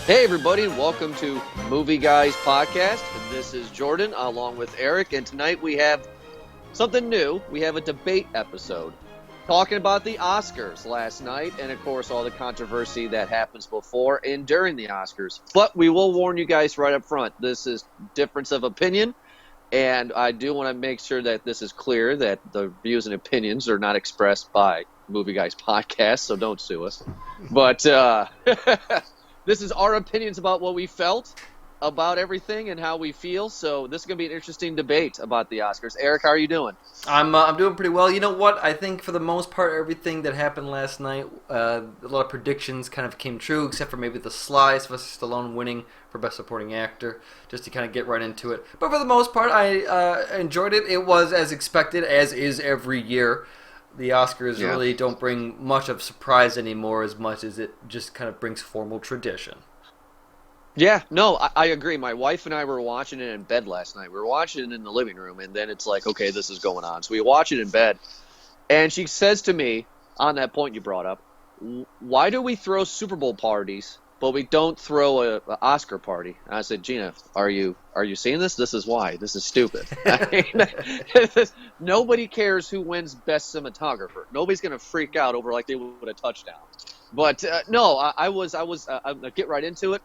Hey everybody, welcome to Movie Guys Podcast. This is Jordan along with Eric, and tonight we have something new. We have a debate episode talking about the Oscars last night and of course all the controversy that happens before and during the Oscars. But we will warn you guys right up front, this is difference of opinion, and I do want to make sure that this is clear that the views and opinions are not expressed by Movie Guys Podcast, so don't sue us. But this is our opinions about what we felt about everything and how we feel. So this is going to be an interesting debate about the Oscars. Eric, how are you doing? I'm doing pretty well. You know what? I think for the most part, everything that happened last night, a lot of predictions kind of came true, except for maybe the Sly Sylvester Stallone winning for Best Supporting Actor, just to kind of get right into it. But for the most part, I enjoyed it. It was as expected, as is every year. The Oscars really don't bring much of surprise anymore as much as it just kind of brings formal tradition. Yeah, no, I agree. My wife and I were watching it in bed last night. We were watching it in the living room, and then it's like, okay, this is going on. So we watch it in bed, and she says to me, on that point you brought up, why do we throw Super Bowl parties, but we don't throw a Oscar party? And I said, Gina, are you seeing this? This is why. This is stupid. Nobody cares who wins Best Cinematographer. Nobody's going to freak out over like they would a touchdown. But no, I'm gonna get right into it.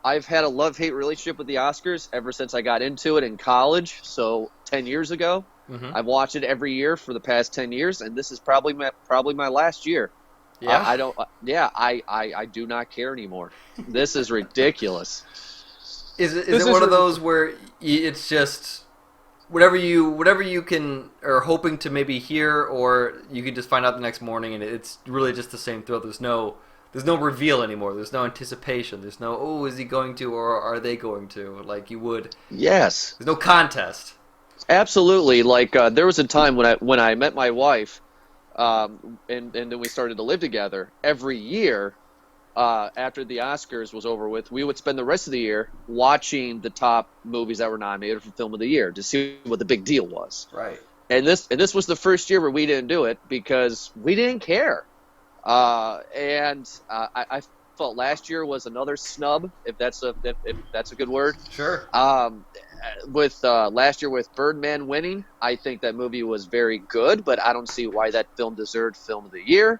I've had a love-hate relationship with the Oscars ever since I got into it in college. So 10 years ago, I've watched it every year for the past 10 years, and this is probably my last year. Yeah, I do not care anymore. This is ridiculous. Is it one of those where it's just whatever you can are hoping to maybe hear, or you can just find out the next morning and it's really just the same thrill. There's no reveal anymore. There's no anticipation. There's no, oh, is he going to or are they going to, like you would. Yes. There's no contest. Absolutely. Like there was a time when I met my wife, and then we started to live together. Every year, after the Oscars was over with, we would spend the rest of the year watching the top movies that were nominated for Film of the Year to see what the big deal was. Right. And this was the first year where we didn't do it because we didn't care. I felt last year was another snub, if that's a good word. Sure. With last year with Birdman winning, I think that movie was very good, but I don't see why that film deserved Film of the Year.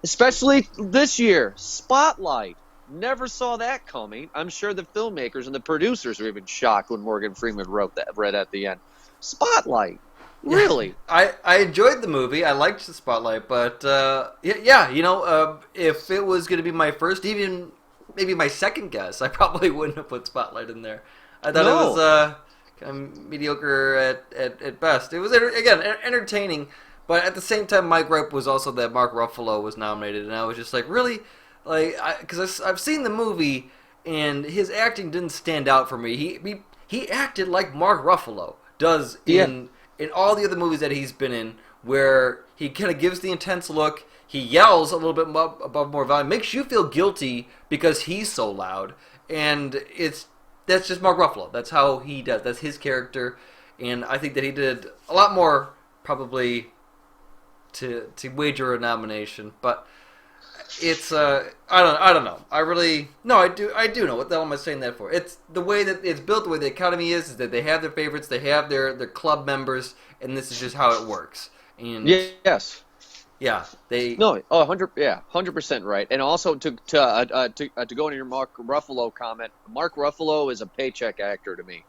Especially this year, Spotlight. Never saw that coming. I'm sure the filmmakers and the producers were even shocked when Morgan Freeman read at the end. Spotlight. Really? I enjoyed the movie. I liked the Spotlight, but if it was going to be my first, even maybe my second guess, I probably wouldn't have put Spotlight in there. I thought it was kind of mediocre at best. It was, again, entertaining. But at the same time, my gripe was also that Mark Ruffalo was nominated, and I was just like, really? Because I've seen the movie, and his acting didn't stand out for me. He acted like Mark Ruffalo does in all the other movies that he's been in, where he kind of gives the intense look, he yells a little bit above more volume, makes you feel guilty because he's so loud, and that's just Mark Ruffalo. That's how he does. That's his character, and I think that he did a lot more probably to wager a nomination, but it's I don't know. I do know. What the hell am I saying that for? It's the way that it's built, the way the Academy is that they have their favorites, they have their club members, and this is just how it works. And yes. Yeah, they 100% right. And also to go into your Mark Ruffalo comment, Mark Ruffalo is a paycheck actor to me.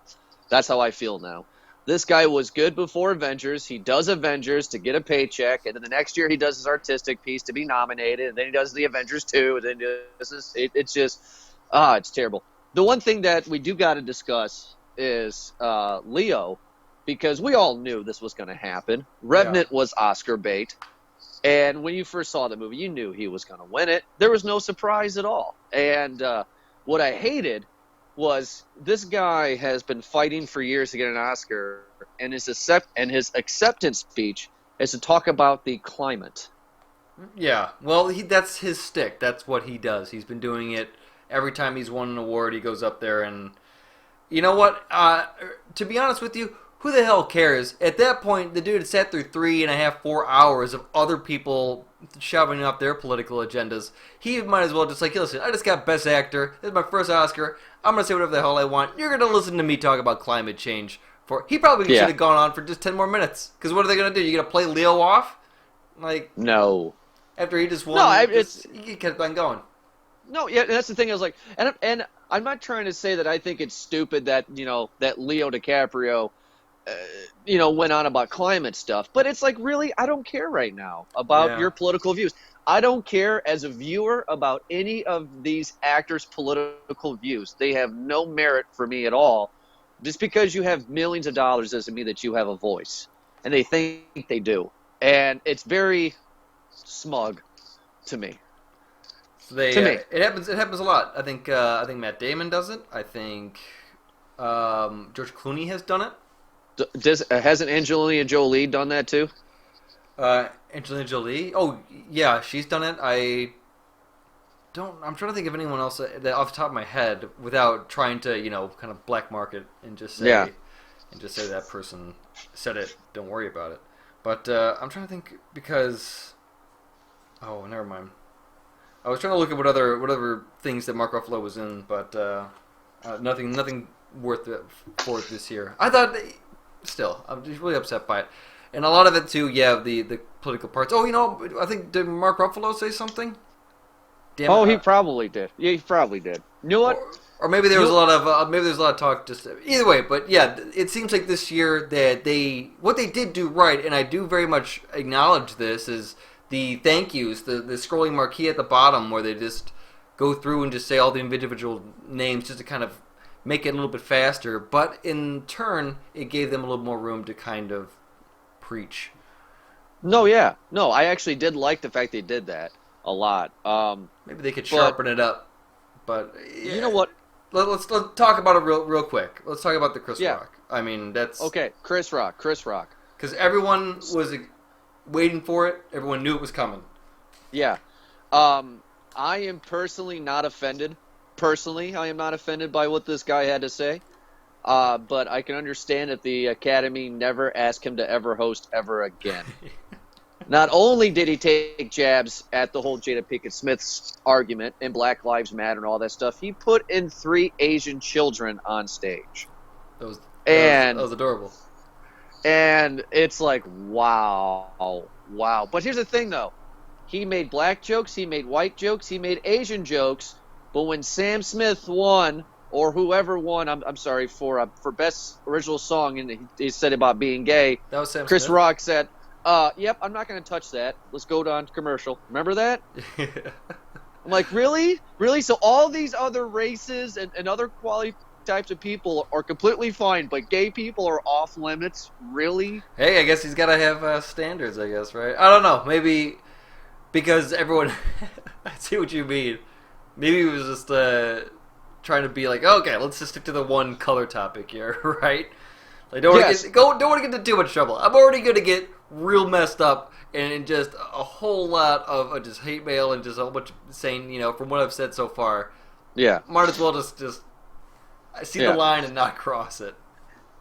That's how I feel now. This guy was good before Avengers. He does Avengers to get a paycheck, and then the next year he does his artistic piece to be nominated, and then he does the Avengers 2, and then it's just it's terrible. The one thing that we do got to discuss is Leo, because we all knew this was going to happen. Revenant was Oscar bait, and when you first saw the movie, you knew he was going to win it. There was no surprise at all. And what I hated was this guy has been fighting for years to get an Oscar, and his acceptance speech is to talk about the climate. Yeah, well, that's his stick. That's what he does. He's been doing it every time he's won an award. He goes up there, and you know what? To be honest with you, who the hell cares? At that point, the dude had sat through 3.5, 4 hours of other people shoving up their political agendas. He might as well just like, listen, I just got Best Actor. This is my first Oscar. I'm going to say whatever the hell I want. You're going to listen to me talk about climate change. He probably should have gone on for just 10 more minutes. Because what are they going to do? You going to play Leo off? Like, no. After he just won, he kept on going. No, yeah, that's the thing. I was like, and I'm not trying to say that I think it's stupid that, that Leo DiCaprio, went on about climate stuff. But it's like, really, I don't care right now about your political views. I don't care as a viewer about any of these actors' political views. They have no merit for me at all. Just because you have millions of dollars doesn't mean that you have a voice. And they think they do. And it's very smug to me. So it happens a lot. I think Matt Damon does it. I think George Clooney has done it. Hasn't Angelina Jolie done that too? Angelina Jolie? Oh, yeah, she's done it. I'm trying to think of anyone else that off the top of my head without trying to, kind of black market and just say that person said it. Don't worry about it. But I'm trying to think because, oh, never mind. I was trying to look at what other things that Mark Ruffalo was in, but nothing worth it for it this year. I thought, still, I'm just really upset by it. And a lot of it, too, the political parts. Oh, I think, did Mark Ruffalo say something? Damn he probably did. Yeah, he probably did. You know what? Or maybe there was a lot of talk. Just either way, but yeah, it seems like this year that what they did do right, and I do very much acknowledge this, is the thank yous, the scrolling marquee at the bottom where they just go through and just say all the individual names just to kind of make it a little bit faster. But in turn, it gave them a little more room to kind of preach. No, I actually did like the fact they did that a lot. Maybe they could sharpen it up. But yeah. You know what? Let's talk about it real quick. Let's talk about the Chris Rock. I mean, that's okay. Chris Rock. Because everyone was waiting for it. Everyone knew it was coming. Yeah. I am personally not offended. I am not offended by what this guy had to say. But I can understand that the Academy never asked him to ever host ever again. Not only did he take jabs at the whole Jada Pinkett Smith's argument and Black Lives Matter and all that stuff, he put in 3 Asian children on stage. That was adorable. And it's like, wow. But here's the thing, though. He made black jokes, he made white jokes, he made Asian jokes. But when Sam Smith won, or whoever won, I'm sorry, for Best Original Song, and he said about being gay, that was Sam Chris Smith? Rock said, yep, I'm not going to touch that. Let's go on to commercial. Remember that? I'm like, really? Really? So all these other races and other quality types of people are completely fine, but gay people are off limits? Really? Hey, I guess he's got to have standards, I guess, right? I don't know. Maybe because everyone... I see what you mean. Maybe he was just trying to be like, okay, let's just stick to the one color topic here, right? Like, don't want to get into too much trouble. I'm already going to get real messed up and just a whole lot of just hate mail and just a whole bunch of saying, from what I've said so far. Yeah. Might as well just see the line and not cross it.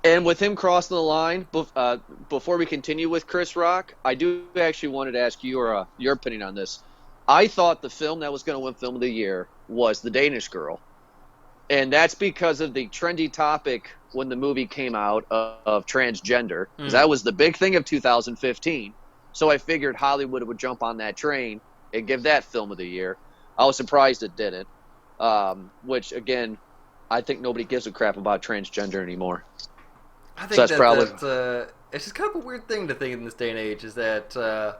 And with him crossing the line, before we continue with Chris Rock, I do actually wanted to ask your opinion on this. I thought the film that was going to win Film of the Year was The Danish Girl. And that's because of the trendy topic when the movie came out of transgender. Because that was the big thing of 2015. So I figured Hollywood would jump on that train and give that Film of the Year. I was surprised it didn't. Which, again, I think nobody gives a crap about transgender anymore. I think that it's just kind of a weird thing to think in this day and age, is that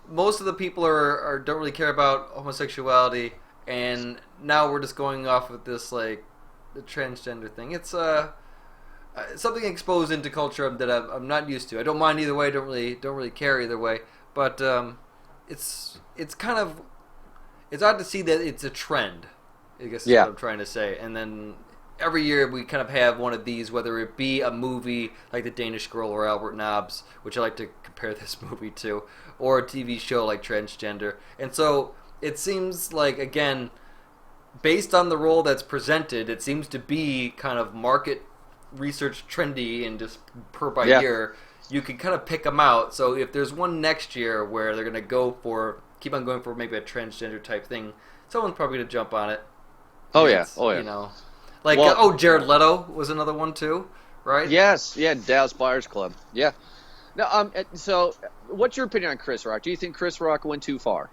most of the people don't really care about homosexuality, and now we're just going off with this, like, the transgender thing. It's something exposed into culture that I'm not used to. I don't mind either way. Don't really care either way. But it's kind of, it's odd to see that it's a trend, I guess is what I'm trying to say. And then every year we kind of have one of these, whether it be a movie like The Danish Girl or Albert Nobbs, which I like to compare this movie to, or a TV show like Transgender. And so it seems like, again, based on the role that's presented, it seems to be kind of market research trendy and just per by Yeah. year, you can kind of pick them out. So if there's one next year where they're going to keep on going for maybe a transgender type thing, someone's probably going to jump on it. Oh And yeah. it's, Oh yeah. You know, like Well, Jared Leto was another one too, right? yes. Yeah. Dallas Buyers Club. Yeah. Now, so, what's your opinion on Chris Rock? Do you think Chris Rock went too far?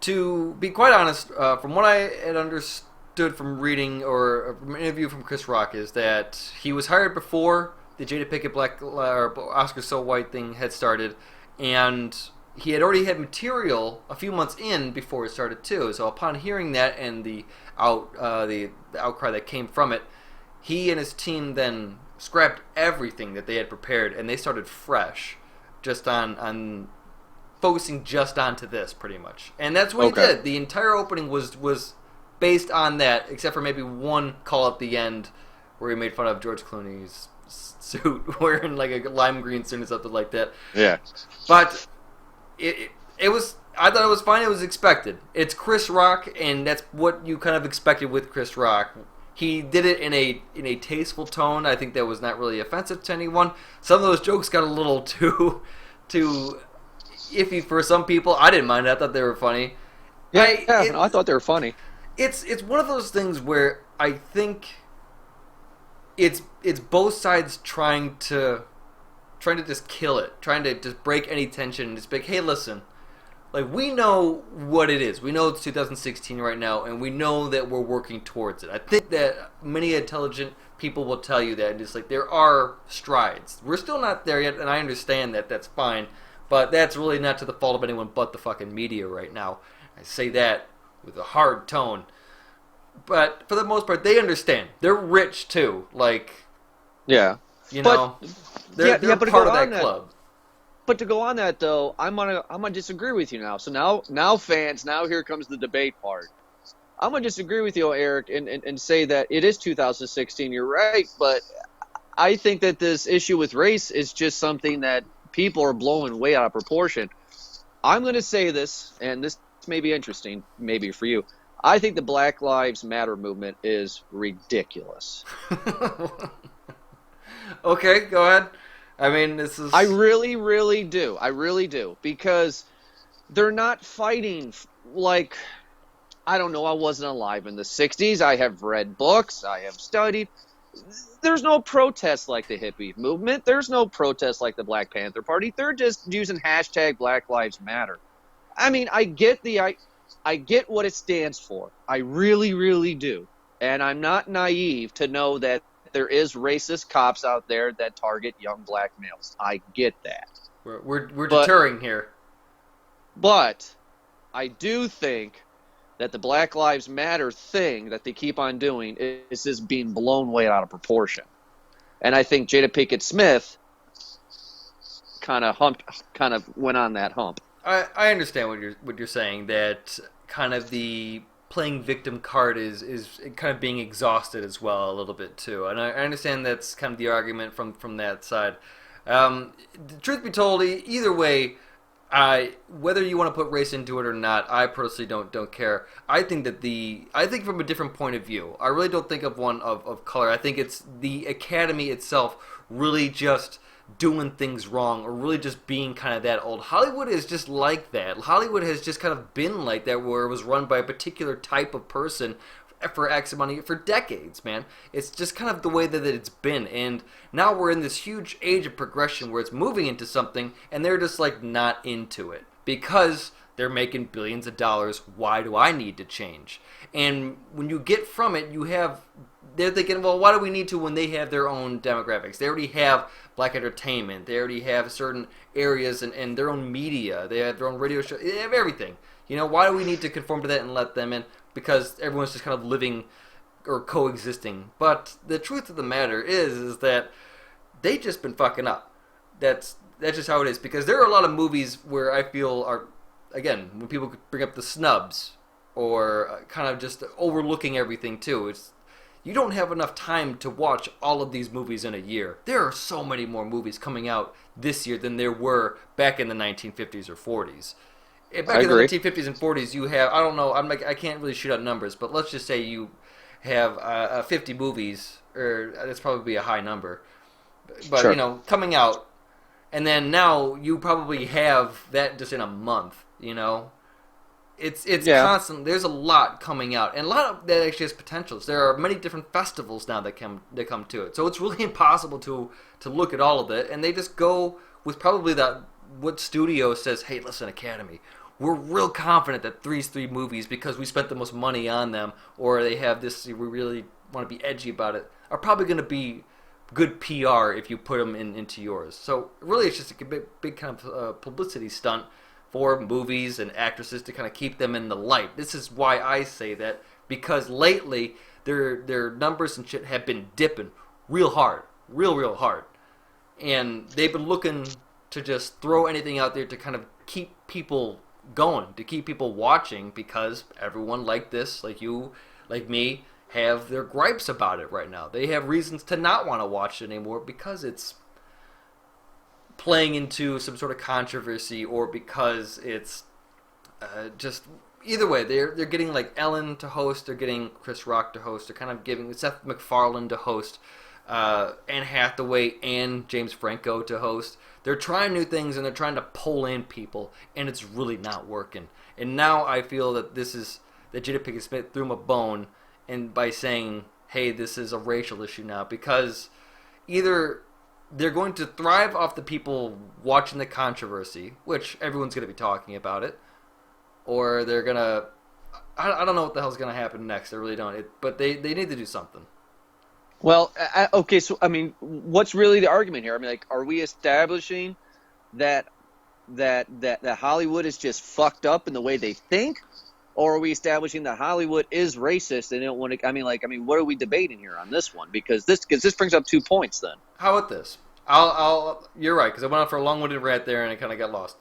To be quite honest, from what I had understood from reading or from an interview from Chris Rock, is that he was hired before the Jada Pinkett Black or Oscar So White thing had started, and he had already had material a few months in before it started too. So upon hearing that and the outcry that came from it, he and his team then scrapped everything that they had prepared and they started fresh, just on focusing just onto this pretty much. And that's what Okay. he did. The entire opening was based on that, except for maybe one call at the end where he made fun of George Clooney's suit, wearing like a lime green suit or something like that. Yeah. But it was. I thought it was fine. It was expected. It's Chris Rock, and that's what you kind of expected with Chris Rock. He did it in a tasteful tone. I think that was not really offensive to anyone. Some of those jokes got a little too iffy for some people. I didn't mind it. I thought they were funny. Yeah. I thought they were funny. It's one of those things where I think it's both sides trying to just kill it, trying to just break any tension and just be like, hey, listen, like we know what it is. We know it's 2016 right now, and we know that we're working towards it. I think that many intelligent people will tell you that, and it's like there are strides. We're still not there yet, and I understand that. That's fine, but that's really not to the fault of anyone but the fucking media right now. I say that with a hard tone. But for the most part, they understand. They're rich too. Like, Yeah. you But- know, they're but to part go of on that club. But to go on that though, I'm gonna disagree with you now. So now fans, now here comes the debate part. I'm gonna disagree with you, Eric, and say that it is 2016. You're right, but I think that this issue with race is just something that people are blowing way out of proportion. I'm gonna say this, and this may be interesting, maybe for you. I think the Black Lives Matter movement is ridiculous. Okay, go ahead. I mean, this is. I really, really do. I really do. Because they're not fighting like, I don't know, I wasn't alive in the 60s. I have read books. I have studied. There's no protest like the hippie movement. There's no protest like the Black Panther Party. They're just using hashtag Black Lives Matter. I mean, I get I get what it stands for. I really, really do. And I'm not naive to know that there is racist cops out there that target young black males. I get that. We're But- deterring here. But I do think that the Black Lives Matter thing that they keep on doing is just being blown way out of proportion. And I think Jada Pinkett Smith kind of went on that hump. I understand what you're saying, that kind of the playing victim card is kind of being exhausted as well a little bit too, and I understand that's kind of the argument from that side. Truth be told, either way, whether you want to put race into it or not, I personally don't care. I think from a different point of view. I really don't think of one of color. I think it's the Academy itself really just doing things wrong, or really just being kind of that old. Hollywood is just like that. Hollywood has just kind of been like that, where it was run by a particular type of person for X money for decades, man. It's just kind of the way that it's been, and now we're in this huge age of progression where it's moving into something, and they're just like not into it because they're making billions of dollars. Why do I need to change? And when you get from it, they're thinking, well, why do we need to when they have their own demographics? They already have black entertainment. They already have certain areas and their own media. They have their own radio show. They have everything. You know, why do we need to conform to that and let them in? Because everyone's just kind of living or coexisting. But the truth of the matter is that they just been fucking up. That's just how it is. Because there are a lot of movies where I feel are, again, when people bring up the snubs or kind of just overlooking everything too, you don't have enough time to watch all of these movies in a year. There are so many more movies coming out this year than there were back in the 1950s or 40s. Back I in the agree. 1950s and 40s, you have, I don't know, I can't really shoot out numbers, but let's just say you have 50 movies, or that's probably a high number, but Sure. coming out, and then now you probably have that just in a month. It's Yeah. constant. There's a lot coming out, and a lot of that actually has potentials. There are many different festivals now that come to it, so it's really impossible to look at all of it, and they just go with probably that what studio says, hey, listen, Academy, we're real confident that three's three movies because we spent the most money on them, or they have this, we really want to be edgy about it, are probably going to be good PR if you put them into yours. So really, it's just a big kind of publicity stunt for movies and actresses to kind of keep them in the light. This is why I say that, because lately their numbers and shit have been dipping real hard, real hard, and they've been looking to just throw anything out there to kind of keep people going, to keep people watching, because everyone like this, like you, like me, have their gripes about it right now. They have reasons to not want to watch it anymore because it's playing into some sort of controversy, or because it's just either way. They're getting like Ellen to host, they're getting Chris Rock to host, they're kind of giving Seth MacFarlane to host, Anne Hathaway and James Franco to host. They're trying new things and they're trying to pull in people, and it's really not working. And now I feel that this is that Jada Pinkett Smith threw him a bone, and by saying, hey, this is a racial issue now, because either they're going to thrive off the people watching the controversy, which everyone's going to be talking about it, or they're going to... I don't know what the hell's going to happen next. I really don't. But they need to do something. Well, okay, so I mean, what's really the argument here? I mean, like, are we establishing that Hollywood is just fucked up in the way they think, or are we establishing that Hollywood is racist and they don't want to? I mean, what are we debating here on this one? Because this brings up 2 points. Then how about this? You're right, because I went on for a long-winded rant there and I kind of got lost.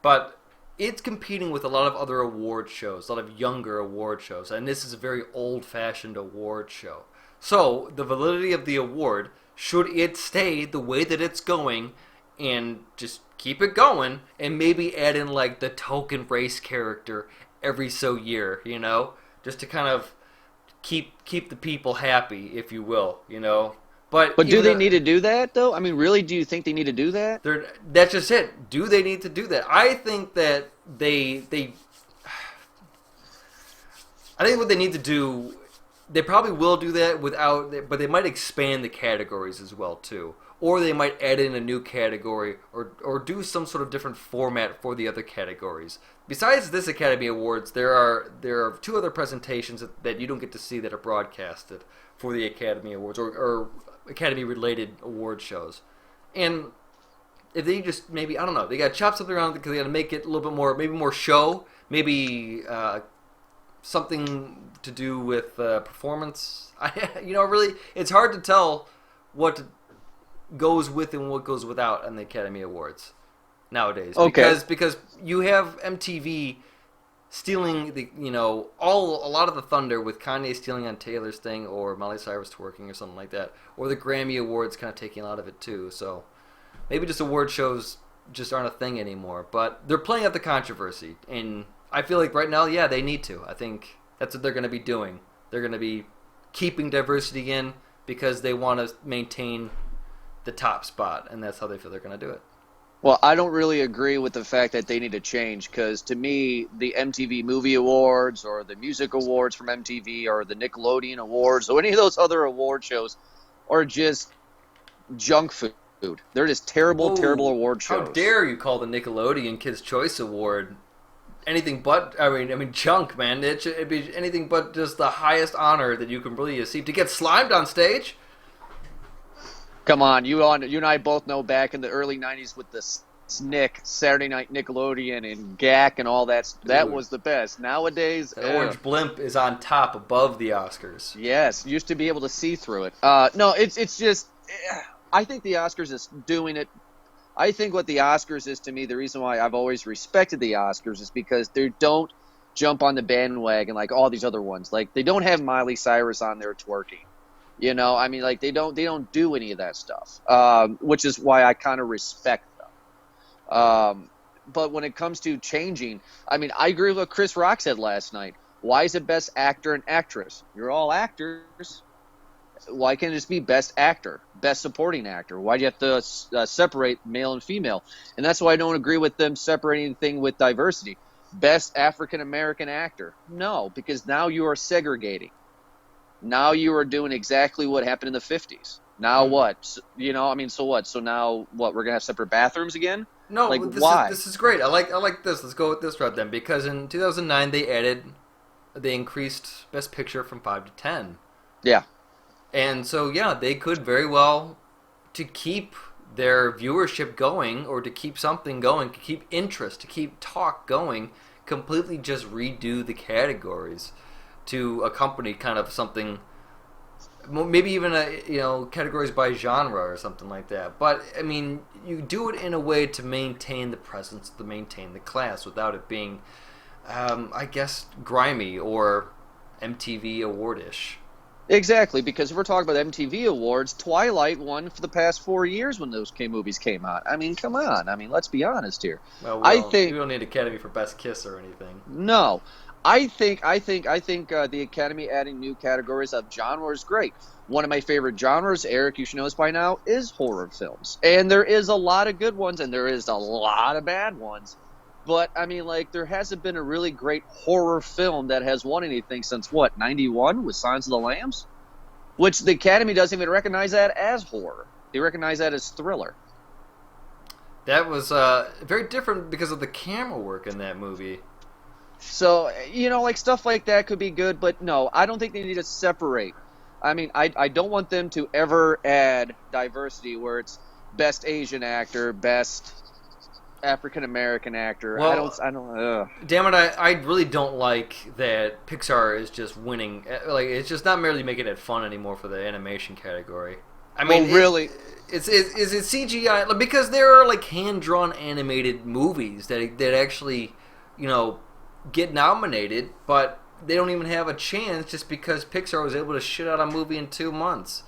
But it's competing with a lot of other award shows, a lot of younger award shows, and this is a very old-fashioned award show. So the validity of the award, should it stay the way that it's going, and just keep it going, and maybe add in like the token race character every so year, just to kind of keep the people happy, if you will, But do they need to do that though? I mean, really, do you think they need to do that? That's just it. Do they need to do that? I think that I think what they need to do, they probably will do that but they might expand the categories as well too, or they might add in a new category, or do some sort of different format for the other categories. Besides this Academy Awards, there are 2 other presentations that you don't get to see that are broadcasted for the Academy Awards, or Academy-related award shows. And if they just maybe, I don't know, they got to chop something around because they got to make it a little bit more, maybe more show, maybe something to do with performance. Really, it's hard to tell what goes with and what goes without on the Academy Awards nowadays. Okay. Because you have MTV stealing a lot of the thunder with Kanye stealing on Taylor's thing, or Miley Cyrus twerking or something like that, or the Grammy Awards kind of taking a lot of it too. So maybe just award shows just aren't a thing anymore, but they're playing up the controversy, and I feel like right now, yeah, they need to. I think that's what they're going to be doing. They're going to be keeping diversity in because they want to maintain the top spot, and that's how they feel they're going to do it. Well, I don't really agree with the fact that they need to change, because to me, the MTV Movie Awards or the Music Awards from MTV or the Nickelodeon Awards or any of those other award shows are just junk food. They're just terrible award shows. How dare you call the Nickelodeon Kids' Choice Award anything but, I mean, junk, man. It'd be anything but just the highest honor that you can really receive. To get slimed on stage? Come on, you and I both know back in the early 90s with the SNICK, Saturday Night Nickelodeon, and GAC and all that, that was the best. Nowadays... The orange blimp is on top above the Oscars. Yes, used to be able to see through it. No, it's just... I think the Oscars is doing it... I think what the Oscars is, to me, the reason why I've always respected the Oscars is because they don't jump on the bandwagon like all these other ones. Like, they don't have Miley Cyrus on there twerking. I mean, like, they don't do any of that stuff, which is why I kind of respect them. But when it comes to changing, I mean, I agree with what Chris Rock said last night. Why is it best actor and actress? You're all actors. Why can't it just be best actor, best supporting actor? Why do you have to separate male and female? And that's why I don't agree with them separating the thing with diversity. Best African American actor. No, because now you are segregating. Now you are doing exactly what happened in the 50s. Now what? You know, I mean, so what? So now what? We're going to have separate bathrooms again? No, like, why? This is great. I like this. Let's go with this route then, because in 2009 they increased Best Picture from 5 to 10. Yeah. And so, yeah, they could very well, to keep their viewership going, or to keep something going, to keep interest, to keep talk going, completely just redo the categories to accompany kind of something, maybe even categories by genre or something like that. But I mean, you do it in a way to maintain the presence, to maintain the class, without it being, I guess, grimy or MTV awardish. Exactly, because if we're talking about MTV Awards, Twilight won for the past 4 years when those movies came out. I mean, come on. I mean, let's be honest here. Well, I think we don't need Academy for Best Kiss or anything. No, I think the Academy adding new categories of genre is great. One of my favorite genres, Eric, you should know this by now, is horror films, and there is a lot of good ones, and there is a lot of bad ones. But, I mean, like, there hasn't been a really great horror film that has won anything since, 91 with Silence of the Lambs? Which the Academy doesn't even recognize that as horror. They recognize that as thriller. That was very different because of the camera work in that movie. So, like, stuff like that could be good, but no, I don't think they need to separate. I mean, I don't want them to ever add diversity where it's best Asian actor, best African American actor. Well, I don't. Damn it! I really don't like that Pixar is just winning. Like, it's just not merely making it fun anymore for the animation category. I mean, really, is it CGI? Because there are like hand drawn animated movies that actually, get nominated, but they don't even have a chance just because Pixar was able to shit out a movie in 2 months.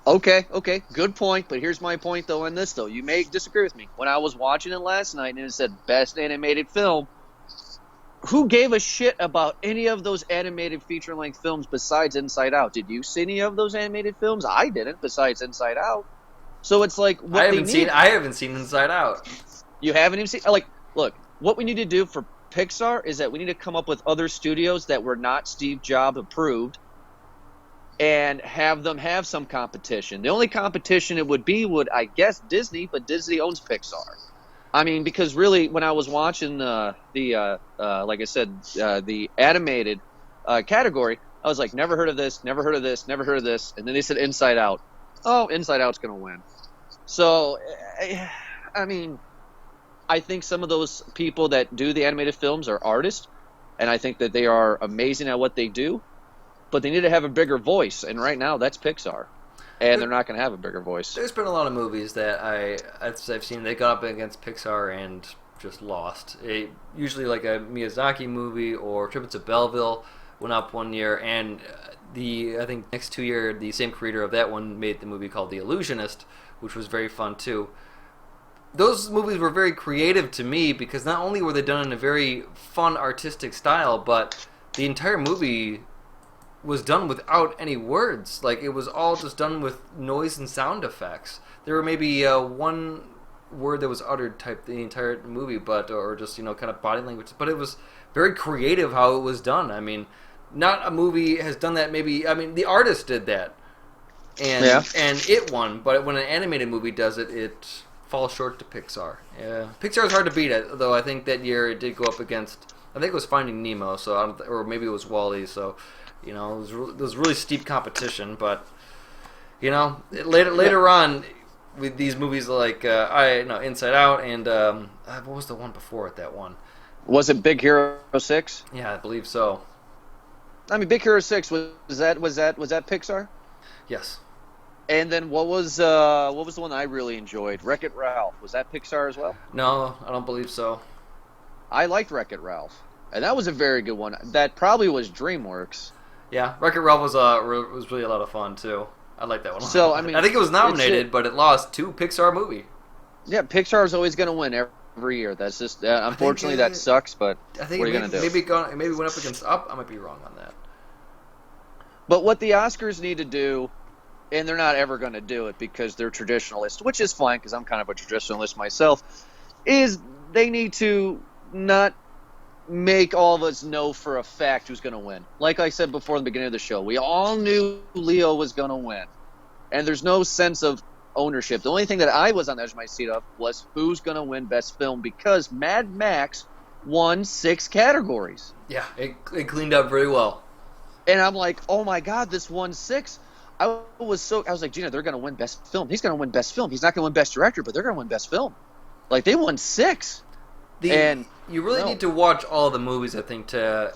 Okay, good point. But here's my point, though, on this, though. You may disagree with me. When I was watching it last night and it said Best Animated Film, who gave a shit about any of those animated feature-length films besides Inside Out? Did you see any of those animated films? I didn't, besides Inside Out. So it's like, I haven't seen Inside Out. You haven't even seen... Like, look, what we need to do for Pixar is that we need to come up with other studios that were not Steve Jobs approved and have them have some competition. The only competition it would, I guess, Disney, but Disney owns Pixar. I mean, because really, when I was watching like I said, the animated category, I was like, never heard of this, never heard of this, never heard of this. And then they said Inside Out. Oh, Inside Out's going to win. So, I mean, I think some of those people that do the animated films are artists, and I think that they are amazing at what they do. But they need to have a bigger voice, and right now that's Pixar, and they're not going to have a bigger voice. There's been a lot of movies that I've seen they got up against Pixar and just lost. Usually like a Miyazaki movie or Trip to Belleville went up one year, and I think next 2 years the same creator of that one made the movie called The Illusionist, which was very fun too. Those movies were very creative to me because not only were they done in a very fun artistic style, but the entire movie was done without any words. Like, it was all just done with noise and sound effects. There were maybe one word that was uttered type the entire movie, or just kind of body language. But it was very creative how it was done. I mean, not a movie has done that. Maybe, I mean, The Artist did that, and it won. But when an animated movie does it, it falls short to Pixar. Yeah, Pixar is hard to beat it. Though I think that year it did go up against. I think it was Finding Nemo, or maybe it was WALL-E. So. It was really steep competition, but later on with these movies like Inside Out and what was the one before it? That one was it Big Hero 6? Yeah, I believe so. I mean, Big Hero 6 was that Pixar? Yes. And then what was the one that I really enjoyed? Wreck-It Ralph. Was that Pixar as well? No, I don't believe so. I liked Wreck-It Ralph, and that was a very good one. That probably was DreamWorks. Yeah, Wreck-It Ralph was really a lot of fun too. I like that one. So I mean, I think it was nominated, but it lost to Pixar movie. Yeah, Pixar is always going to win every year. That's just unfortunately that sucks. But I think what are you gonna do? maybe went up against Up. I might be wrong on that. But what the Oscars need to do, and they're not ever going to do it because they're traditionalists, which is fine because I'm kind of a traditionalist myself, is they need to not make all of us know for a fact who's going to win. Like I said before in the beginning of the show, we all knew Leo was going to win. And there's no sense of ownership. The only thing that I was on the edge of my seat of was who's going to win Best Film because Mad Max won 6 categories. Yeah, it cleaned up very well. And I'm like, oh my God, this won 6. I was like, Gina, they're going to win Best Film. He's going to win Best Film. He's not going to win Best Director, but they're going to win Best Film. Like, they won 6. You really need to watch all the movies, I think, to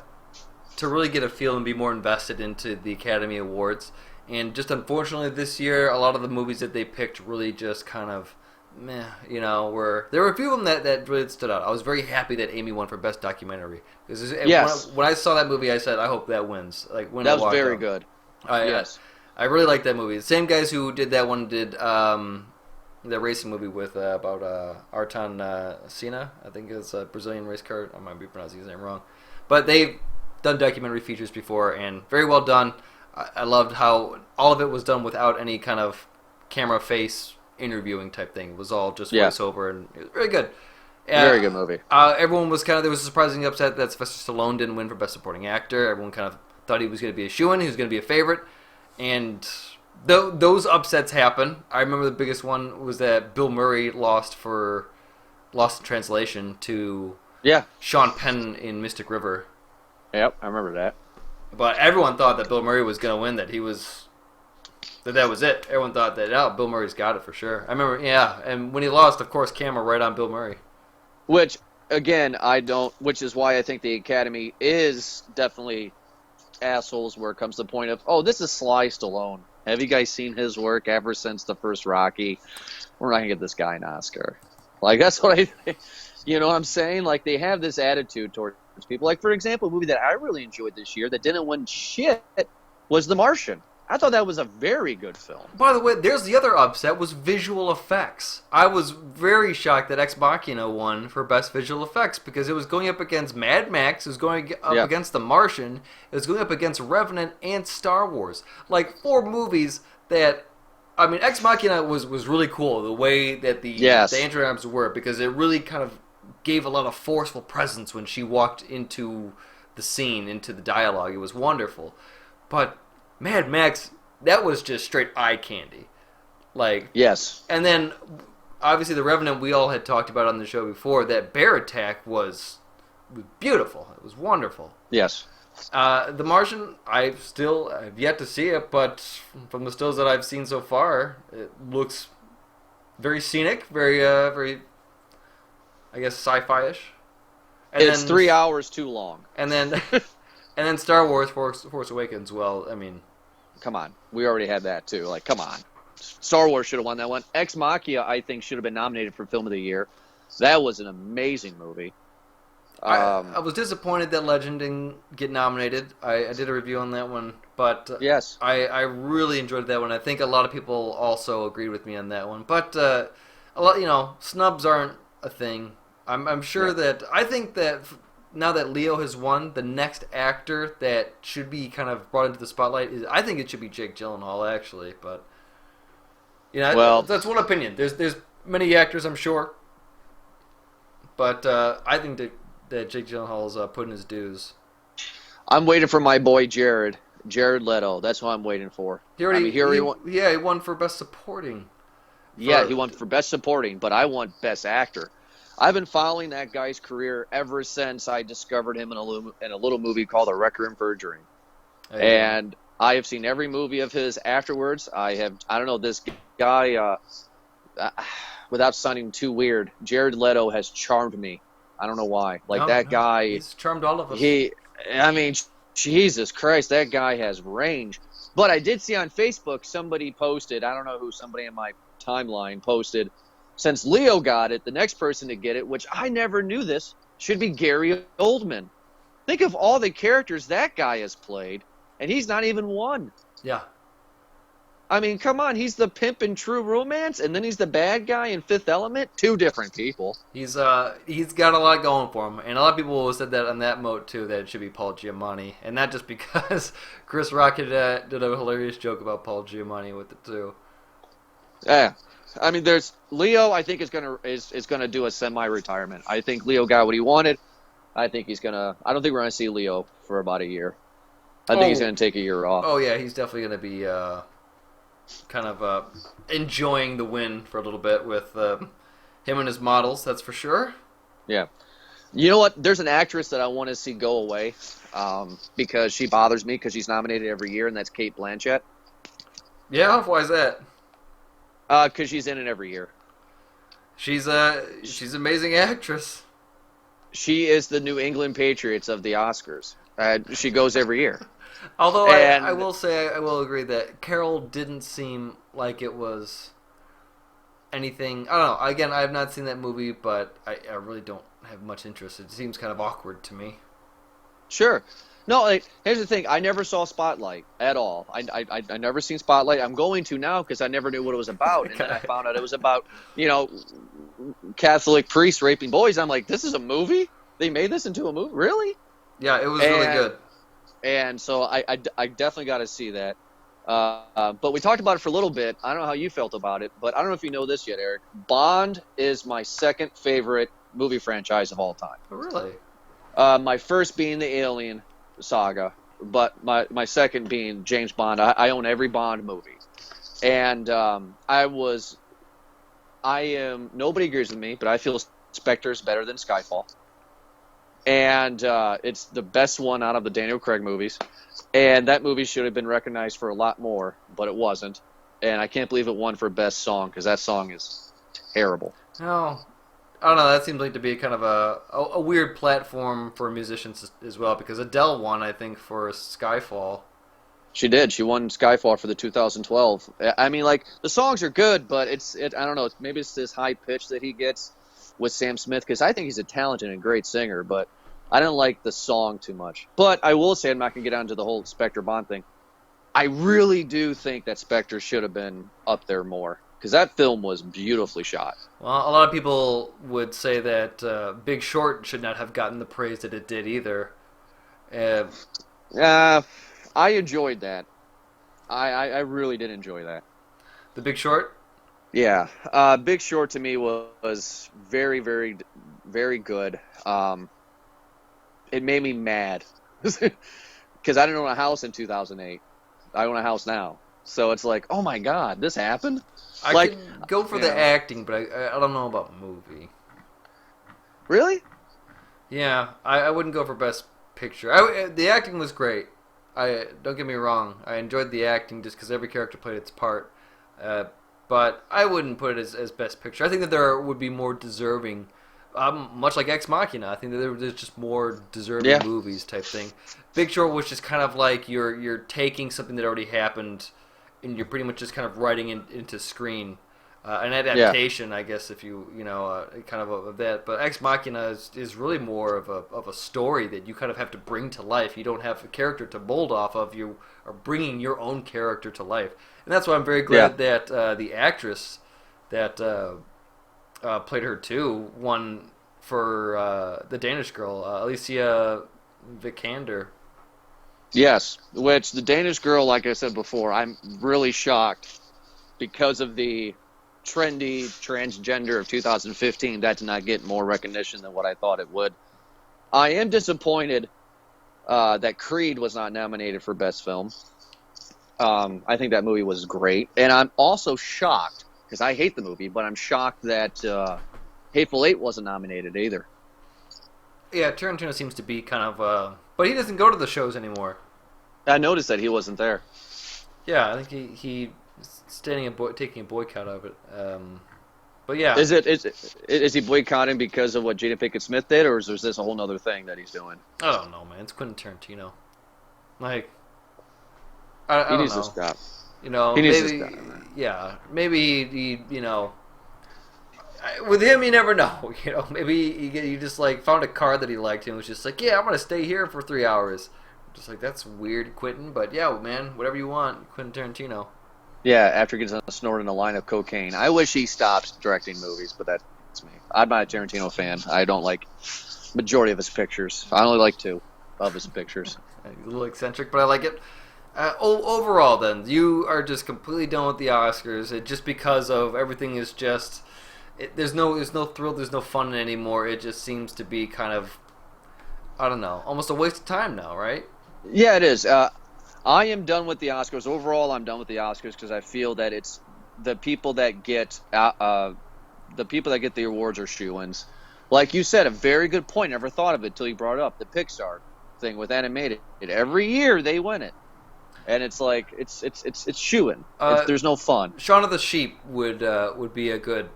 really get a feel and be more invested into the Academy Awards. And just unfortunately this year, a lot of the movies that they picked really just kind of meh, there were a few of them that really stood out. I was very happy that Amy won for Best Documentary. Yes. When I saw that movie, I said, I hope that wins. Like when that was very good. Yes. I really liked that movie. The same guys who did that one did the racing movie with about Ayrton Senna. I think it's a Brazilian race car. I might be pronouncing his name wrong. But they've done documentary features before, and very well done. I loved how all of it was done without any kind of camera face interviewing type thing. It was all just voiceover, and it was really good. Very good movie. Everyone was there was a surprising upset that Sylvester Stallone didn't win for Best Supporting Actor. Everyone kind of thought he was going to be a shoo-in, he was going to be a favorite, and those upsets happen. I remember the biggest one was that Bill Murray lost in Translation to Sean Penn in Mystic River. Yep, I remember that. But everyone thought that Bill Murray was going to win, that was it. Everyone thought that, Bill Murray's got it for sure. I remember, and when he lost, of course, camera right on Bill Murray. Which, again, which is why I think the Academy is definitely assholes where it comes to the point of, this is Sly Stallone. Have you guys seen his work ever since the first Rocky? We're not going to get this guy an Oscar. Like, that's what I think. You know what I'm saying? Like, they have this attitude towards people. Like, for example, a movie that I really enjoyed this year that didn't win shit was The Martian. I thought that was a very good film. By the way, there's the other upset was visual effects. I was very shocked that Ex Machina won for Best Visual Effects because it was going up against Mad Max, it was going up against The Martian, it was going up against Revenant and Star Wars. Like 4 movies that, Ex Machina was really cool, the way that the interactions were, because it really kind of gave a lot of forceful presence when she walked into the scene, into the dialogue. It was wonderful. But Mad Max, that was just straight eye candy. Yes. And then, obviously, The Revenant, we all had talked about on the show before, that bear attack was beautiful. It was wonderful. Yes. The Martian, I've yet to see it, but from the stills that I've seen so far, it looks very scenic, very, I guess, sci-fi-ish. And it's 3 hours too long. And then Star Wars Force Awakens, come on. We already had that, too. Like, come on. Star Wars should have won that one. Ex Machina, I think, should have been nominated for Film of the Year. That was an amazing movie. I was disappointed that Legend didn't get nominated. I did a review on that one, but yes, I really enjoyed that one. I think a lot of people also agreed with me on that one. But a lot, snubs aren't a thing. I'm sure that I think that now that Leo has won, the next actor that should be kind of brought into the spotlight I think it should be Jake Gyllenhaal, actually. But that's one opinion. There's many actors, I'm sure, but I think that Jake Gyllenhaal's putting his dues. I'm waiting for my boy Jared Leto. That's what I'm waiting for. He won for Best Supporting. Yeah, he won for Best Supporting, but I want Best Actor. I've been following that guy's career ever since I discovered him in a little movie called A Requiem for a Dream. And I have seen every movie of his afterwards. This guy, without sounding too weird, Jared Leto has charmed me. I don't know why. Guy... He's charmed all of us. Jesus Christ, that guy has range. But I did see on Facebook somebody posted, I don't know who, somebody in my timeline posted, since Leo got it, the next person to get it, which I never knew this, should be Gary Oldman. Think of all the characters that guy has played, and he's not even one. Yeah. I mean, come on, he's the pimp in True Romance, and then he's the bad guy in Fifth Element. Two different people. He's got a lot going for him, and a lot of people have said that on that note too, that it should be Paul Giamatti, and not just because Chris Rock did a hilarious joke about Paul Giamatti with it too. Yeah, I mean, there's Leo. I think is gonna do a semi-retirement. I think Leo got what he wanted. I think he's gonna. I don't think we're gonna see Leo for about a year. I think he's gonna take a year off. Oh yeah, he's definitely gonna be kind of enjoying the win for a little bit with him and his models. That's for sure. Yeah. You know what? There's an actress that I want to see go away because she bothers me because she's nominated every year, and that's Cate Blanchett. Yeah, why is that? Because she's in it every year. She's an amazing actress. She is the New England Patriots of the Oscars. She goes every year. Although I will say, I will agree that Carol didn't seem like it was anything. I don't know. Again, I have not seen that movie, but I really don't have much interest. It seems kind of awkward to me. Sure. No, here's the thing. I never saw Spotlight at all. I never seen Spotlight. I'm going to now because I never knew what it was about. And then I found out it was about, Catholic priests raping boys. I'm like, this is a movie? They made this into a movie? Really? Yeah, it was really good. And so I definitely got to see that. But we talked about it for a little bit. I don't know how you felt about it, but I don't know if you know this yet, Eric. Bond is my second favorite movie franchise of all time. Oh, really? My first being the Alien saga, but my second being James Bond. I own every Bond movie. And nobody agrees with me, but I feel Spectre is better than Skyfall. And it's the best one out of the Daniel Craig movies. And that movie should have been recognized for a lot more, but it wasn't. And I can't believe it won for best song, because that song is terrible. No, I don't know. That seems like to be kind of a weird platform for musicians as well, because Adele won, I think, for Skyfall. She did. She won Skyfall for the 2012. I mean, the songs are good, but I don't know. Maybe it's this high pitch that he gets with Sam Smith, because I think he's a talented and great singer, but I didn't like the song too much. But I will say, I'm not going to get onto the whole Spectre Bond thing. I really do think that Spectre should have been up there more, because that film was beautifully shot. Well, a lot of people would say that Big Short should not have gotten the praise that it did either. I enjoyed that. I really did enjoy that. The Big Short? Yeah. Big Short to me was very, very, very good. It made me mad because I didn't own a house in 2008. I own a house now. So it's like, oh my God, this happened? I can go for the acting, but I don't know about movie. Really? Yeah, I wouldn't go for Best Picture. The acting was great. Don't get me wrong. I enjoyed the acting just because every character played its part. But I wouldn't put it as Best Picture. I think that there would be more deserving, much like Ex Machina. I think that there's just more deserving movies type thing. Big Short was just kind of like you're taking something that already happened, and you're pretty much just kind of writing into screen. An adaptation, I guess, if you kind of that. But Ex Machina is really more of a story that you kind of have to bring to life. You don't have a character to mold off of. You are bringing your own character to life, and that's why I'm very glad that the actress that played her too won for the Danish Girl, Alicia Vikander. Yes, which the Danish Girl, like I said before, I'm really shocked because of the trendy transgender of 2015 that did not get more recognition than what I thought it would. I am disappointed that Creed was not nominated for Best Film. I think that movie was great. And I'm also shocked, because I hate the movie, but I'm shocked that Hateful Eight wasn't nominated either. Yeah, Tarantino seems to be kind of... but he doesn't go to the shows anymore. I noticed that he wasn't there. Yeah, I think he taking a boycott of it. But yeah, is he boycotting because of what Jada Pinkett Smith did, or is this a whole other thing that he's doing? I don't know, man. It's Quentin Tarantino. Like, he needs to stop. He needs to stop. Yeah, maybe he with him, you never know. Maybe he just found a car that he liked and was just like, yeah, I'm gonna stay here for 3 hours. Just like, that's weird, Quentin. But yeah, man, whatever you want, Quentin Tarantino. Yeah, after he gets done snorting a line of cocaine. I wish he stopped directing movies, but that's me. I'm not a Tarantino fan. I don't like majority of his pictures. I only like two of his pictures. A little eccentric, but I like it. Overall, then you are just completely done with the Oscars. Just because of everything is just there's no thrill, there's no fun anymore. It just seems to be kind of I don't know, almost a waste of time now, right? Yeah, it is. I am done with the Oscars. Overall, I'm done with the Oscars because I feel that it's the people that get the awards are shoo-ins. Like you said, a very good point. Never thought of it until you brought it up. The Pixar thing with animated. Every year they win it, and it's like it's shoo-in. There's no fun. Shaun of the Sheep would be a good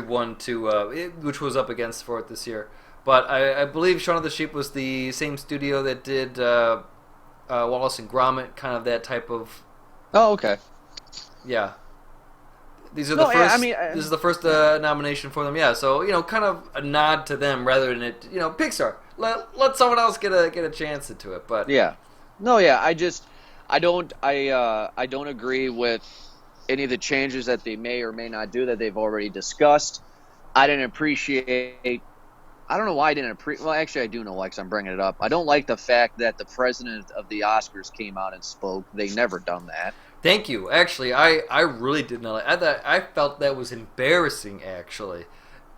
one to which was up against for it this year. But I believe Shaun of the Sheep was the same studio that did Wallace and Gromit, kind of that type of. Oh, okay. Yeah. These are the first. Yeah, I mean, this is the first nomination for them. Yeah, so kind of a nod to them rather than it. Pixar. Let someone else get a chance into it. But yeah, no, yeah. I don't agree with any of the changes that they may or may not do that they've already discussed. I didn't appreciate. I don't know why I didn't appreciate. Well, actually, I do know why because I'm bringing it up. I don't like the fact that the president of the Oscars came out and spoke. They never done that. Thank you. Actually, I really did not. I felt that was embarrassing. Actually,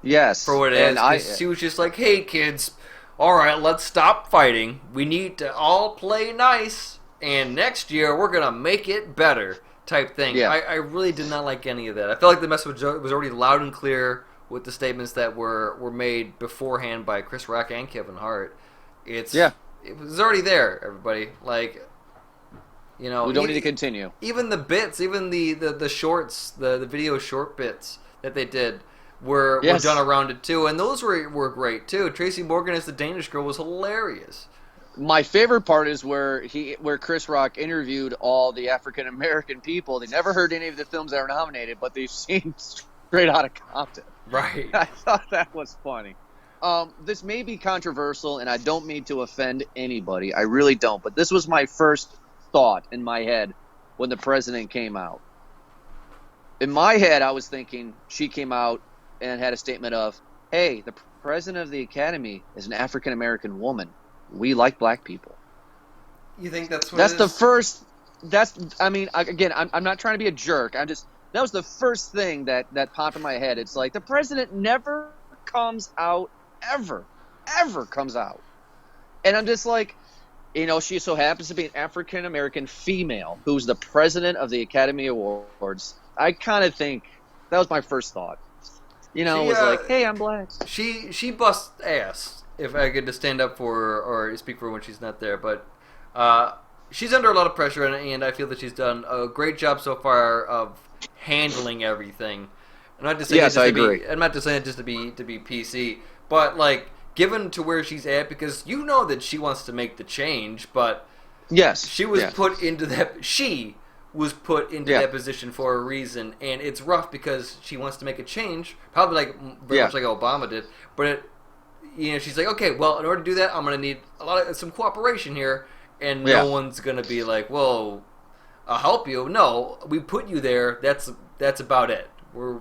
yes, for what it is. She was just like, "Hey, kids, all right, let's stop fighting. We need to all play nice, and next year we're gonna make it better." Type thing. Yeah. I really did not like any of that. I felt like the message was already loud and clear with the statements that were made beforehand by Chris Rock and Kevin Hart. It was already there. Everybody we don't need to continue. Even the bits, even the shorts, the video short bits that they did were done around it too, and those were great too. Tracy Morgan as the Danish girl was hilarious. My favorite part is where Chris Rock interviewed all the African American people. They never heard any of the films that are nominated, but they've seen Straight Outta Compton. Right. I thought that was funny. This may be controversial, and I don't mean to offend anybody. I really don't. But this was my first thought in my head when the president came out. In my head, I was thinking she came out and had a statement of, hey, the president of the Academy is an African American woman. We like black people. You think that's what that's the first. I mean, again, I'm not trying to be a jerk. That was the first thing that popped in my head. It's like the president never comes out, ever comes out. And I'm just like, she so happens to be an African American female who's the president of the Academy Awards. I kind of think that was my first thought. It was like, hey, I'm black. She busts ass. If I could just stand up for her or speak for her when she's not there, but she's under a lot of pressure, and I feel that she's done a great job so far of handling everything. I'm not just saying yes, I agree. I'm not just saying it just to be PC, but given to where she's at, because that she wants to make the change, but yes, she was put into that. She was put into that position for a reason, and it's rough because she wants to make a change, probably very much like Obama did, but she's like, okay, well, in order to do that, I'm going to need some cooperation here, and no one's going to be like, well, I'll help you. No, we put you there. That's about it.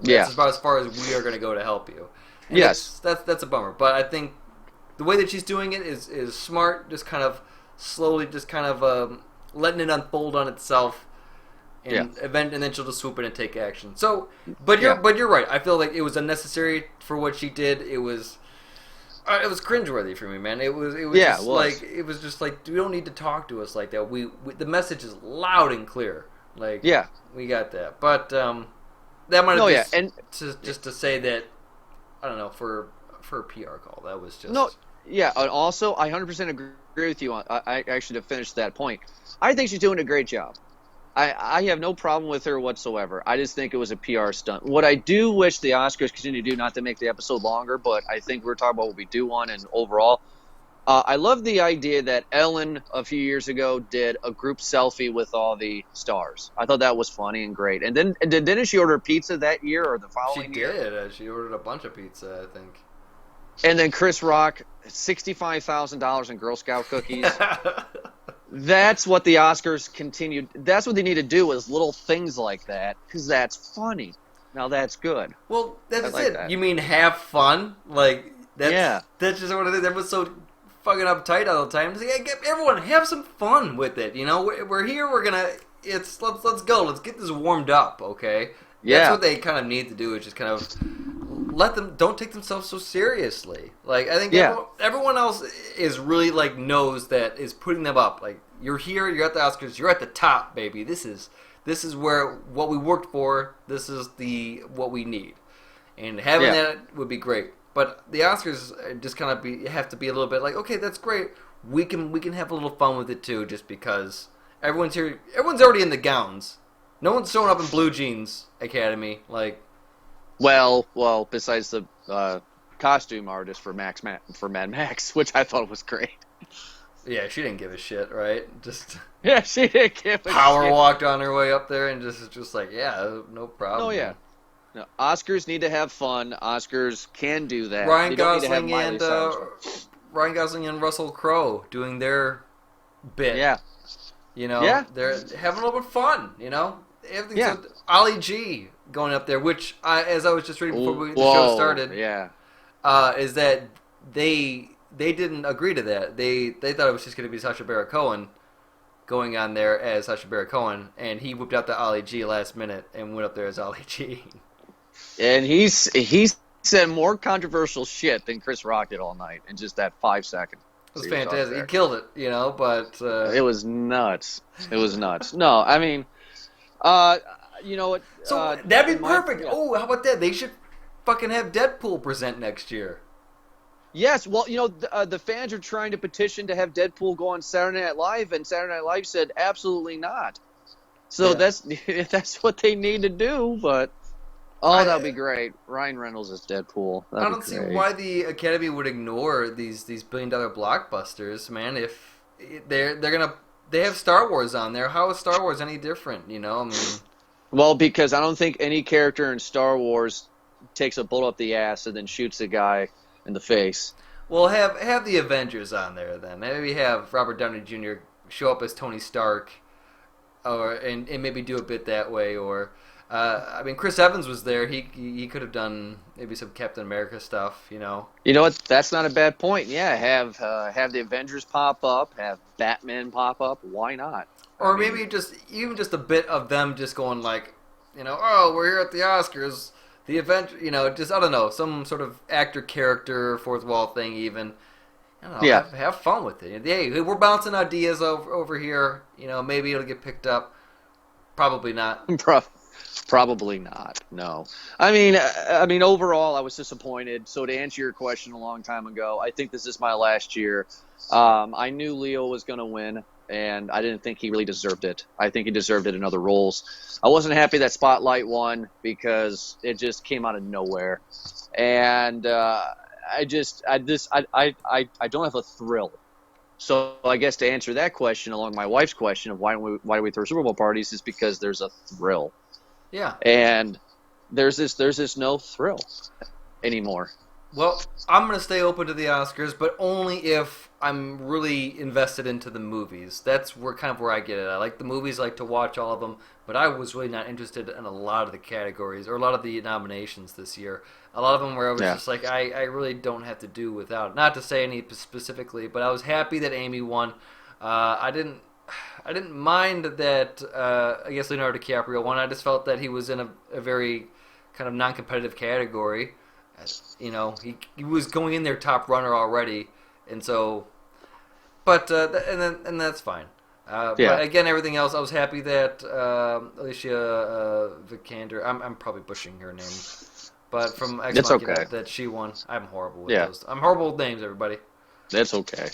That's about as far as we are going to go to help you. And yes, that's a bummer. But I think the way that she's doing it is smart. Just kind of slowly, just kind of letting it unfold on itself, and then she'll just swoop in and take action. So, but you're right. I feel like it was unnecessary for what she did. It was cringeworthy for me, man. It was just like we don't need to talk to us like that. We the message is loud and clear. We got that. But that might have just to say that I don't know for a PR call. That was just And also, I 100% agree with you on. I actually to finish that point. I think she's doing a great job. I have no problem with her whatsoever. I just think it was a PR stunt. What I do wish the Oscars continue to do, not to make the episode longer, but I think we're talking about what we do want and overall. I love the idea that Ellen a few years ago did a group selfie with all the stars. I thought that was funny and great. And then didn't she order pizza that year or the following year? She did. She ordered a bunch of pizza, I think. And then Chris Rock, $65,000 in Girl Scout cookies. That's what the Oscars continued. That's what they need to do is little things like that because that's funny. Now that's good. Well, I that's like it. that. You mean have fun? Like Yeah. that's just what it is. Everyone's so fucking uptight all the time. It's like, yeah, everyone have some fun with it. You know, we're here. We're gonna. Let's go. Let's get this warmed up. Okay. That's Yeah. what they kind of need to do. Is just kind of don't take themselves so seriously. Like I think Yeah. everyone else is really like knows that is putting them up. Like you're here. You're at the Oscars. You're at the top, baby. This is where what we worked for. This is what we need, and having Yeah. that would be great. But the Oscars just kind of have to be a little bit like, okay, that's great. We can have a little fun with it too, just because everyone's here. Everyone's already in the gowns. No one's showing up in blue jeans. Academy, like, Well. Besides the costume artist for for Mad Max, which I thought was great. yeah, she didn't give a shit, right? Just Yeah, she didn't give a power shit. walked on her way up there and just like, yeah, no problem. Oh yeah. No, Oscars need to have fun. Oscars can do that. Ryan They don't need to have Gosling Miley and Cyrus. Ryan Gosling and Russell Crowe doing their bit. Yeah. You know, Yeah. they're having a little bit of fun. You know, everything's Yeah. Ollie G going up there, which as I was just reading before the show Whoa, started, Yeah. is that they didn't agree to that. They thought it was just going to be Sacha Baron Cohen going on there as Sacha Baron Cohen, and he whipped out the Ollie G last minute and went up there as Ollie G. And he's said more controversial shit than Chris Rock did all night in just that 5 seconds. It was he was up fantastic. He there. killed it, you know. But It was nuts. It was nuts. No, I mean, you know what? so that'd be my- perfect. yeah. Oh, how about that? They should fucking have Deadpool present next year. Yes, well, you know, the fans are trying to petition to have Deadpool go on Saturday Night Live, and Saturday Night Live said absolutely not. So Yeah. that's what they need to do. But that'd be great. Ryan Reynolds is Deadpool. I don't see why the Academy would ignore these billion-dollar blockbusters, man. If they have Star Wars on there, how is Star Wars any different? You know, I mean, Well, because I don't think any character in Star Wars takes a bullet up the ass and then shoots a guy in the face. well, have the Avengers on there then. Maybe have Robert Downey Jr. show up as Tony Stark, and maybe do a bit that way. Or, I mean, Chris Evans was there. He could have done maybe some Captain America stuff. You know. You know what? That's not a bad point. Yeah, have the Avengers pop up, have Batman pop up. Why not? Or I mean, maybe even just a bit of them just going like, you know, oh, we're here at the Oscars, the event, you know, just I don't know, some sort of actor character fourth wall thing even. I don't know, Yeah. have fun with it. Hey, we're bouncing ideas over here. You know, maybe it'll get picked up. Probably not. Probably not. No. I mean, overall, I was disappointed. So to answer your question a long time ago, I think this is my last year. I knew Leo was going to win, and I didn't think he really deserved it. I think he deserved it in other roles. I wasn't happy that Spotlight won because it just came out of nowhere, and I don't have a thrill. So I guess to answer that question, along my wife's question of why do we throw Super Bowl parties, is because there's a thrill. Yeah. And there's this no thrill anymore. Well, I'm gonna stay open to the Oscars, but only if I'm really invested into the movies. That's where I get it. I like the movies, I like to watch all of them, but I was really not interested in a lot of the categories or a lot of the nominations this year. A lot of them where I was just like, I really don't have to do without. Not to say any specifically, but I was happy that Amy won. I didn't mind that. I guess Leonardo DiCaprio won. I just felt that he was in a very kind of non-competitive category. You know, he was going in there top runner already, and so, but and that's fine. But again, everything else, I was happy that Alicia Vikander. I'm probably butchering her name, but from Ex It's Machina, okay. that she won. I'm horrible with those. I'm horrible with names, everybody. That's okay.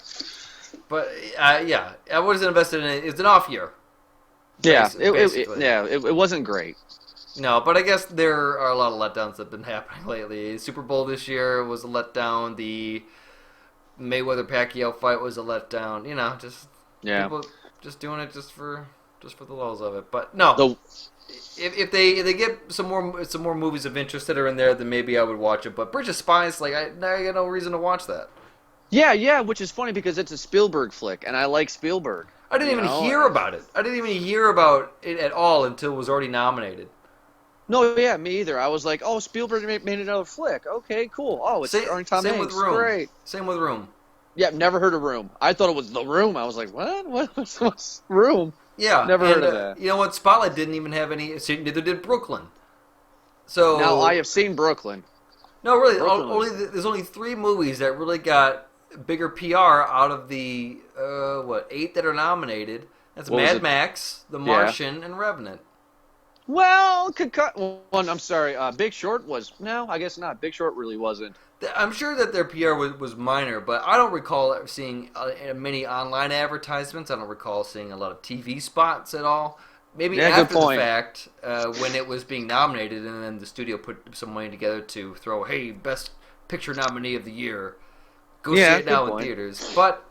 But yeah, I wasn't invested in it. It's an off year. Yeah, Basically. it wasn't great. No, but I guess there are a lot of letdowns that have been happening lately. Super Bowl this year was a letdown. The Mayweather Pacquiao fight was a letdown. You know, just people just doing it just for the lulz of it. But no, if they get some more movies of interest that are in there, then maybe I would watch it. But Bridge of Spies, like I got no reason to watch that. Yeah, which is funny because it's a Spielberg flick, and I like Spielberg. I didn't You even know, hear about it. I didn't even hear about it at all until it was already nominated. no, yeah, me either. I was like, oh, Spielberg made another flick. Okay, cool. Oh, it's starring Tom Same with Hanks. Room. Great. Same with Room. Yeah, never heard of Room. I thought it was The Room. I was like, what? What's Room? Yeah, Never heard and of that. you know what? Spotlight didn't even have any. Neither did Brooklyn. Now I So have seen Brooklyn. no, really, Brooklyn was- there's only 3 movies that really got bigger PR out of the 8 that are nominated. That's What was Mad it? Max, The Martian, and Revenant. Well, one. I'm sorry. Big Short was no. I guess not. Big Short really wasn't. I'm sure that their PR was minor, but I don't recall seeing many online advertisements. I don't recall seeing a lot of TV spots at all. Maybe Yeah, good after the point. fact, when it was being nominated, and then the studio put some money together to throw, hey, best picture nominee of the year, go Yeah, see it now good in point. theaters. But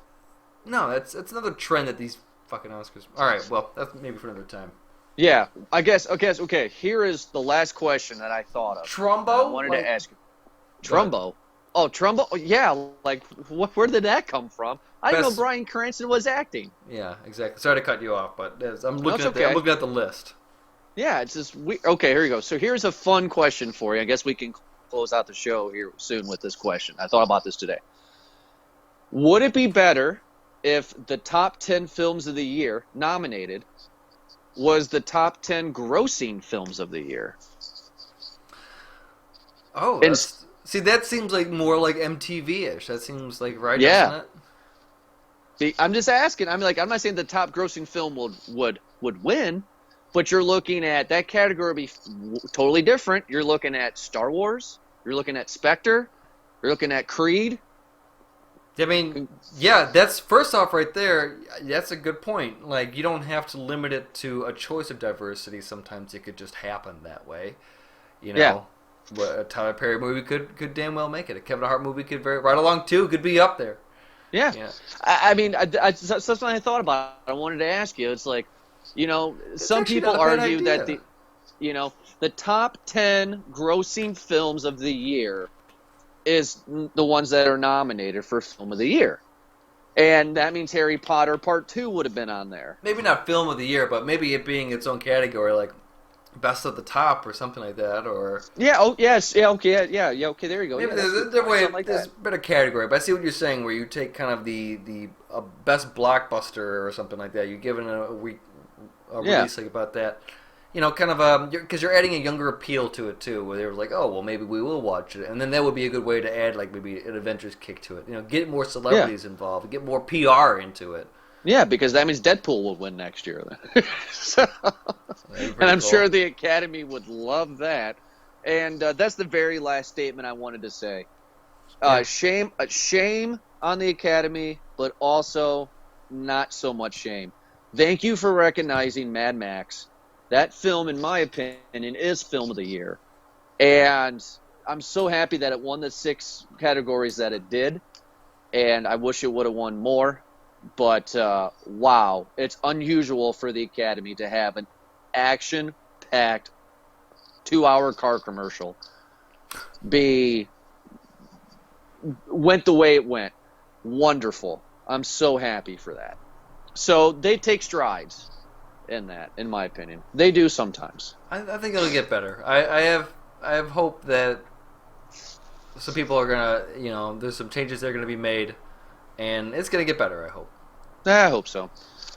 no, that's another trend that these fucking Oscars. All right, well, that's maybe for another time. Yeah, I guess. Okay. Here is the last question that I thought of. Trumbo? I wanted to ask you. Trumbo. Oh, Trumbo. Yeah. Like, where did that come from? I didn't know Best- Bryan Cranston was acting. Yeah, exactly. Sorry to cut you off, but I'm looking it's at okay. I'm looking at the list. Yeah, it's just okay. Here you go. So here's a fun question for you. I guess we can close out the show here soon with this question. I thought about this today. Would it be better if the top 10 films of the year nominated was the top 10 grossing films of the year? Oh, And- see, that seems like more like MTV-ish. That seems like right, Yeah. doesn't it? I'm just asking. I'm not saying the top grossing film would win, but you're looking at that category would be totally different. You're looking at Star Wars. You're looking at Spectre. You're looking at Creed. I mean, yeah, that's first off right there. That's a good point. Like, you don't have to limit it to a choice of diversity. Sometimes it could just happen that way. You know, Yeah. a Tyler Perry movie could damn well make it. A Kevin Hart movie could right along too. Could be up there. Yeah. Yeah. I mean, that's something I thought about. I wanted to ask you. It's like, some actually people not a bad argue that idea. the top 10 grossing films of the year is the ones that are nominated for Film of the Year. And that means Harry Potter Part 2 would have been on there. Maybe not film of the year, but maybe it being its own category, like best of the top or something like that, or Yeah, oh, yes, yeah, okay, yeah, okay, there you go. maybe Yeah, there's that's a good. different way. Something like There's that. a better category, but I see what you're saying, where you take kind of the best blockbuster or something like that. You're giving a Yeah. release like about that. Kind of because you're adding a younger appeal to it too, where they were like, oh well, maybe we will watch it, and then that would be a good way to add like maybe an adventures kick to it. Get more celebrities involved, get more PR into it. Yeah, because that means Deadpool will win next year. So, That'd be and pretty I'm cool. sure the Academy would love that. And that's the very last statement I wanted to say. Shame on the Academy, but also not so much shame. Thank you for recognizing Mad Max. That film, in my opinion, is Film of the Year. And I'm so happy that it won the 6 categories that it did. And I wish it would have won more. But, wow, it's unusual for the Academy to have an action-packed 2-hour car commercial went the way it went. Wonderful. I'm so happy for that. So they take strides in that, in my opinion. They do sometimes. I think it'll get better. I have hope that some people are gonna, there's some changes that are gonna be made, and it's gonna get better. I hope. I hope so.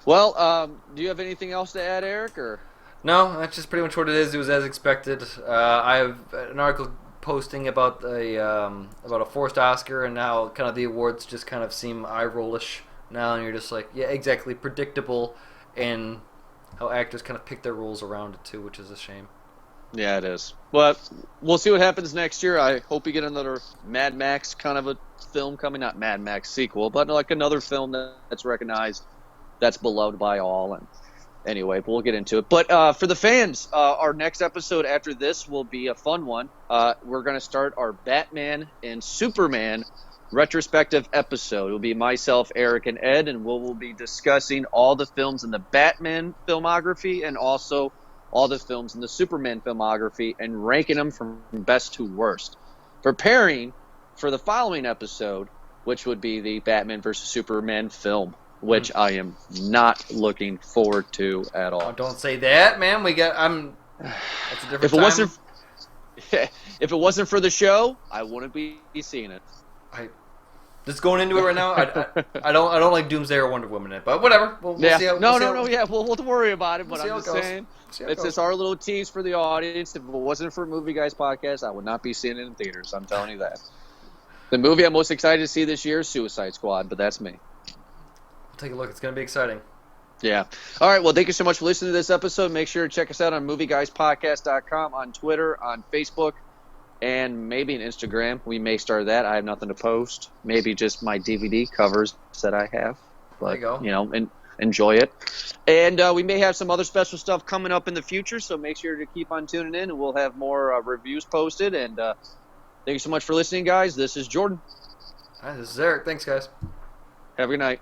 Well, do you have anything else to add, Eric? Or No, that's just pretty much what it is. It was as expected. I have an article posting about a forced Oscar, and now kind of the awards just kind of seem eye rollish now, and you're just like, yeah, exactly, predictable, and how actors kind of pick their roles around it too, which is a shame. Yeah, it is. But we'll see what happens next year. I hope we get another Mad Max kind of a film coming. Not Mad Max sequel, but like another film that's recognized, that's beloved by all. And anyway, we'll get into it. But for the fans, our next episode after this will be a fun one. We're going to start our Batman and Superman retrospective episode. It will be myself, Eric, and Ed, and we'll be discussing all the films in the Batman filmography and also all the films in the Superman filmography and ranking them from best to worst. Preparing for the following episode, which would be the Batman versus Superman film which I am not looking forward to at all. Oh, don't say that, man. That's a different If it time. wasn't, if it wasn't for the show, I wouldn't be seeing it. Just going into it right now, I don't like Doomsday or Wonder Woman in it, but whatever. We'll see how. We'll worry about it. But I'm just saying, it's just just our little tease for the audience. If it wasn't for Movie Guys podcast, I would not be seeing it in theaters. I'm telling you that. The movie I'm most excited to see this year is Suicide Squad, but that's me. We'll take a look. It's going to be exciting. Yeah. All right. Well, thank you so much for listening to this episode. Make sure to check us out on movieguyspodcast.com, on Twitter, on Facebook, and maybe an Instagram. We may start that. I have nothing to post. Maybe just my DVD covers that I have. But, there you go. And enjoy it. And we may have some other special stuff coming up in the future, so make sure to keep on tuning in, and we'll have more reviews posted. And thank you so much for listening, guys. This is Jordan. Hi, this is Eric. Thanks, guys. Have a good night.